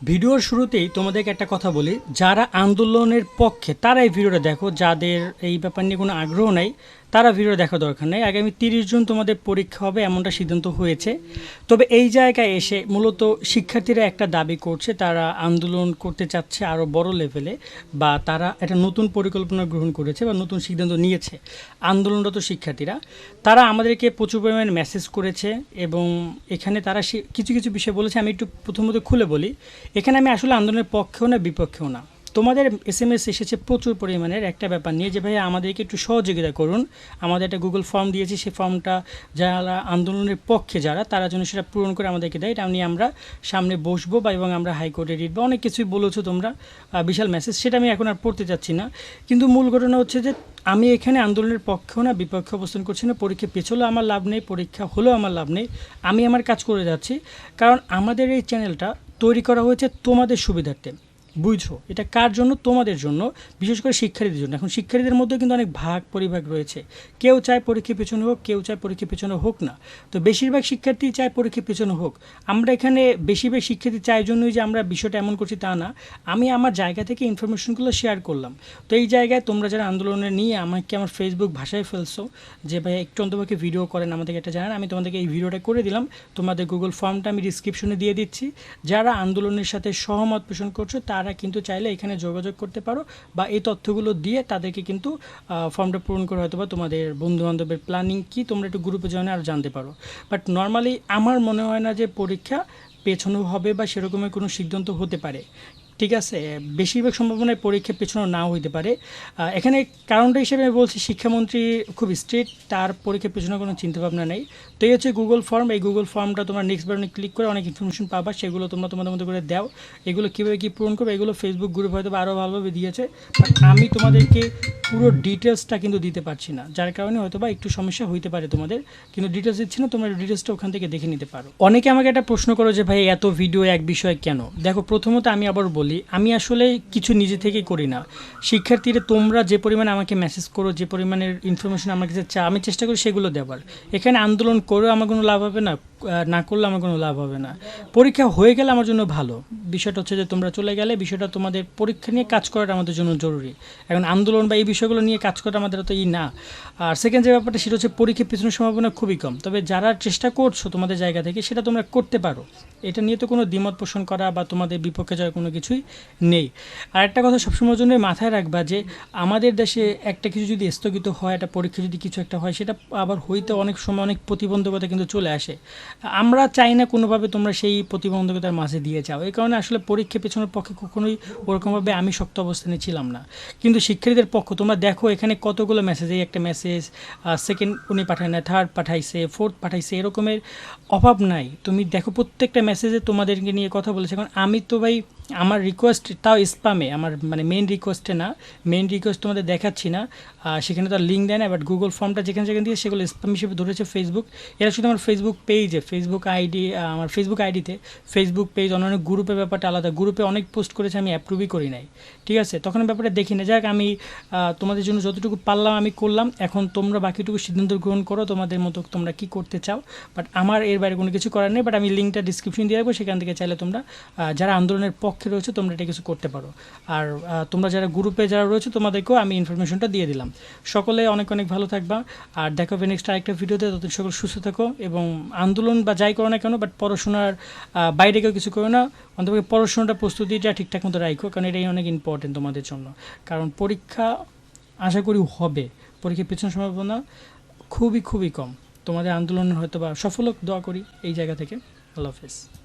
ভিডিওর শুরুতেই তোমাদেরকে একটা কথা বলি, যারা আন্দোলনের পক্ষে তারা এই ভিডিওটা দেখো, যাদের এই ব্যাপার নিয়ে কোনো আগ্রহ নাই তারা ভিডিও দেখা দরকার নেই। আগামী 30 জুন তোমাদের পরীক্ষা হবে এমনটা সিদ্ধান্ত হয়েছে। তবে এই জায়গায় এসে মূলত শিক্ষার্থীরা একটা দাবি করছে, তারা আন্দোলন করতে চাচ্ছে আরও বড় লেভেলে, বা তারা একটা নতুন পরিকল্পনা গ্রহণ করেছে বা নতুন সিদ্ধান্ত নিয়েছে। আন্দোলনরত শিক্ষার্থীরা তারা আমাদেরকে প্রচুর পরিমাণে মেসেজ করেছে এবং এখানে তারা কিছু কিছু বিষয় বলেছে। আমি একটু প্রথমত খুলে বলি, এখানে আমি আসলে আন্দোলনের পক্ষেও না বিপক্ষেও না। তোমাদের SMS এসেছে প্রচুর পরিমাণের একটা ব্যাপার নিয়ে যে ভাই আমাদেরকে একটু সহযোগিতা করুন। আমাদের একটা গুগল ফর্ম দিয়েছি, সেই ফর্মটা যারা আন্দোলনের পক্ষে তারা যেন সেটা পূরণ করে আমাদেরকে দেয়। এটা নিয়ে আমরা সামনে বসবো বা এবং আমরা হাইকোর্টে রিট বা অনেক কিছুই বলেছো তোমরা, বিশাল মেসেজ, সেটা আমি এখন আর পড়তে চাচ্ছি না। কিন্তু মূল ঘটনা হচ্ছে যে আমি এখানে আন্দোলনের পক্ষেও না বিপক্ষে অবস্থান করছি না। পরীক্ষা পেছলেও আমার লাভ নেই, পরীক্ষা হলেও আমার লাভ নেই। আমি আমার কাজ করে যাচ্ছি, কারণ আমাদের এই চ্যানেলটা তৈরি করা হয়েছে তোমাদের সুবিধার্থে। বুঝছো, এটা কার জন্য? তোমাদের জন্য, বিশেষ করে শিক্ষার্থীদের জন্য। এখন শিক্ষার্থীদের মধ্যে কিন্তু অনেক ভাগ পরিভাগ রয়েছে। কেউ চায় পরীক্ষা পেছনে হোক, কেউ চায় পরীক্ষা পেছনে হোক না। তো বেশিরভাগ শিক্ষার্থী চায় পরীক্ষা পেছনে হোক। আমরা এখানে বেশিরভাগ শিক্ষার্থী চাই জন্যই যে আমরা বিষয়টা এমন করছি তা না। আমি আমার জায়গা থেকে ইনফরমেশনগুলো শেয়ার করলাম। তো এই জায়গায় তোমরা যারা আন্দোলনে নিয়ে আমাকে আমার ফেসবুক ভাষায় ফেলছো যে ভাই একটু অন্তপক্ষে ভিডিও করেন, আমাদেরকে একটা জানান, আমি তোমাদেরকে এই ভিডিওটা করে দিলাম। তোমাদের গুগল ফর্মটা আমি ডিসক্রিপশনে দিয়ে দিচ্ছি। যারা আন্দোলনের সাথে সহমত পোষণ করছো তারা কিন্তু চাইলে এখানে যোগাযোগ করতে পারো, বা এই তথ্যগুলো দিয়ে তাদেরকে কিন্তু ফর্মটা পূরণ করে হয়তো বা তোমাদের বন্ধুবান্ধবের প্ল্যানিং কি তোমরা একটু গ্রুপে জয়েন আর জানতে পারো। বাট নর্মালি আমার মনে হয় না যে পরীক্ষা পেছনেও হবে বা সেরকমের কোনো সিদ্ধান্ত হতে পারে। ঠিক আছে, বেশিরভাগ সম্ভাবনায় পরীক্ষা পেছনেও নাও হইতে পারে। এখানে কারণটা হিসেবে আমি বলছি, শিক্ষামন্ত্রী খুব স্ট্রিক্ট, তার পরীক্ষা পেছনে কোনো চিন্তাভাবনা নেই। তো এই হচ্ছে গুগল ফর্ম। এই গুগল ফর্মটা তোমরা নেক্সট বাটনে ক্লিক করে অনেক ইনফরমেশন পাবা, সেগুলো তোমরা তোমাদের মতো করে দাও। এগুলো কীভাবে কী পূরণ করবে এগুলো ফেসবুক গ্রুপ হয়তো আরও ভালোভাবে দিয়েছে, বাট আমি তোমাদেরকে পুরো ডিটেলসটা কিন্তু দিতে পারছি না, যার কারণে হয়তো বা একটু সমস্যা হইতে পারে তোমাদের। কিন্তু ডিটেলস দিচ্ছি না, তোমরা ডিটেলসটা ওখান থেকে দেখে নিতে পারো। অনেকে আমাকে একটা প্রশ্ন করো যে ভাই এত ভিডিও এক বিষয়ে কেন? দেখো, প্রথমত আমি আবার বলি, আমি আসলে কিছু নিজে থেকেই করি না। শিক্ষার্থীরা তোমরা যে পরিমাণে আমাকে মেসেজ করো, যে পরিমাণের ইনফরমেশন আমার কাছে আমি চেষ্টা করি সেগুলো দেওয়ার। এখানে আন্দোলন করেও আমার কোনো লাভ হবে না, না করলে আমার কোনো লাভ হবে না। পরীক্ষা হয়ে গেলে আমার জন্য ভালো। বিষয়টা হচ্ছে যে তোমরা চলে গেলে বিষয়টা তোমাদের পরীক্ষা নিয়ে কাজ করাটা আমাদের জন্য জরুরি। এখন আন্দোলন বা এই বিষয়গুলো নিয়ে কাজ করা আমাদের তো না। আর সেকেন্ড যে ব্যাপারটা সেটা হচ্ছে পরীক্ষা পিছনের সম্ভাবনা খুবই কম। তবে যারা চেষ্টা করছো তোমাদের জায়গা থেকে সেটা তোমরা করতে পারো। এটা নিয়ে তো কোনো দ্বিমত পোষণ করা বা তোমাদের বিপক্ষে যাওয়ার কোনো কিছুই নেই। আর একটা কথা সবসময়ের জন্য মাথায় রাখবা যে আমাদের দেশে একটা কিছু যদি স্থগিত হয়, একটা পরীক্ষা যদি কিছু একটা হয়, সেটা আবার হইতে অনেক সময় অনেক প্রতিবন্ধকতা কিন্তু চলে আসে। আমরা চাই না কোনোভাবে তোমরা সেই প্রতিবন্ধকতার মাঝে দিয়ে যাও। এই কারণে আসলে পরীক্ষা পেছনের পক্ষে কখনোই ওরকমভাবে আমি শক্ত অবস্থানে ছিলাম না। কিন্তু শিক্ষার্থীদের পক্ষ তোমরা দেখো এখানে কতগুলো মেসেজ, এই একটা মেসেজ, সেকেন্ড উনি পাঠায় না, থার্ড পাঠাইছে, ফোর্থ পাঠাইছে, এরকমের অভাব নাই। তুমি দেখো প্রত্যেকটা মেসেজে তোমাদেরকে নিয়ে কথা বলেছে। কারণ আমি তো ভাই আমার রিকোয়েস্ট তাও স্প্যামে, আমার মানে মেন রিকোয়েস্টে না, মেন রিকোয়েস্ট তোমাদের দেখাচ্ছি না, সেখানে তো লিঙ্ক দেয় না। বাট গুগল ফর্মটা যেখানে যেখানে দিয়ে সেগুলো স্প্যাম হিসেবে ধরেছে ফেসবুক। এরা শুধু আমার ফেসবুক পেজে, ফেসবুক আইডি, আমার ফেসবুক আইডিতে, ফেসবুক পেজ অন্যান্য গ্রুপের ব্যাপারটা আলাদা, গ্রুপে অনেক পোস্ট করেছে, আমি অ্যাপ্রুভই করি নাই। ঠিক আছে, তখন ব্যাপারটা দেখি না। যাক, আমি তোমাদের জন্য যতটুকু পারলাম আমি করলাম। এখন তোমরা বাকিটুকু সিদ্ধান্ত গ্রহণ করো তোমাদের মতো তোমরা কি করতে চাও। বাট আমার এর বাইরে কোনো কিছু করার নেই। বাট আমি লিঙ্কটা ডিসক্রিপশন দিয়ে রাখবো, সেখান থেকে চাইলে তোমরা যারা আন্দোলনের পক্ষে রয়েছে তোমরা এটা কিছু করতে পারো। আর তোমরা যারা গ্রুপে যারা রয়েছে তোমাদেরকেও আমি ইনফরমেশনটা দিয়ে দিলাম। সকলে অনেক অনেক ভালো থাকবা, আর দেখা হবে নেক্সট আরেকটা ভিডিওতে। ততদিন সকল সুস্থ থাকো এবং আন্দোলন বা যাই করো না কেন, বাট পড়াশোনার বাইরে কেউ কিছু করো না। অন্তত পড়াশোনাটা প্রস্তুতিটা ঠিকঠাক মতো রাখো, কারণ এটাই অনেক ইম্পর্টেন্ট তোমাদের জন্য। কারণ পরীক্ষা আশা করি হবে, পরীক্ষার পেছনের সম্ভাবনা খুবই খুবই কম। তোমাদের আন্দোলনের হয়তো বা সফল হোক, দোয়া করি এই জায়গা থেকে। আল্লাহ হাফেজ।